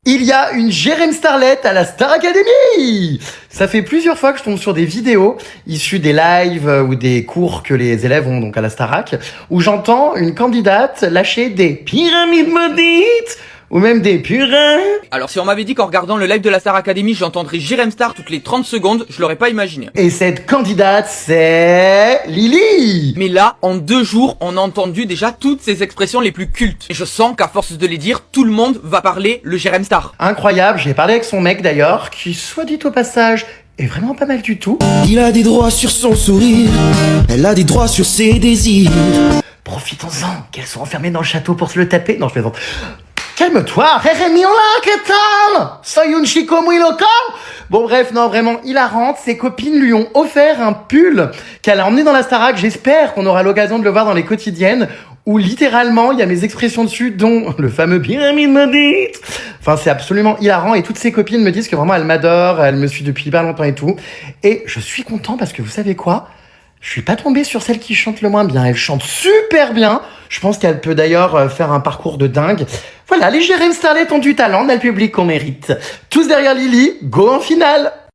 Il y a une Jérém Starlet à la Star Academy. Ça fait plusieurs fois que je tombe sur des vidéos issues des lives ou des cours que les élèves ont donc à la Starac, où j'entends une candidate lâcher des pyramides maudites ou même des purins. Alors si on m'avait dit qu'en regardant le live de la Star Academy, j'entendrais Jérém Star toutes les 30 secondes, je l'aurais pas imaginé. Et cette candidate, c'est Lily. Mais là, en 2 jours, on a entendu déjà toutes ces expressions les plus cultes. Et je sens qu'à force de les dire, tout le monde va parler le Jérém Star. Incroyable, j'ai parlé avec son mec d'ailleurs, qui, soit dit au passage, est vraiment pas mal du tout. Il a des droits sur son sourire, elle a des droits sur ses désirs. Profitons-en, qu'elles sont enfermées dans le château pour se le taper. Non, je plaisante. Calme-toi, Rémi, hola, que tal? Soy un chico muy loco. Bon bref, non, vraiment hilarante. Ses copines lui ont offert un pull qu'elle a emmené dans la Starac. J'espère qu'on aura l'occasion de le voir dans les quotidiennes, où littéralement, il y a mes expressions dessus, dont le fameux pyramide maudite. Enfin, c'est absolument hilarant. Et toutes ses copines me disent que vraiment, elles m'adorent, elles me suivent depuis hyper longtemps et tout. Et je suis content parce que vous savez quoi? Je suis pas tombé sur celle qui chante le moins bien. Elle chante super bien. Je pense qu'elle peut d'ailleurs faire un parcours de dingue. Voilà, les Jérém Starlet ont du talent, on a le public qu'on mérite. Tous derrière Lily, go en finale!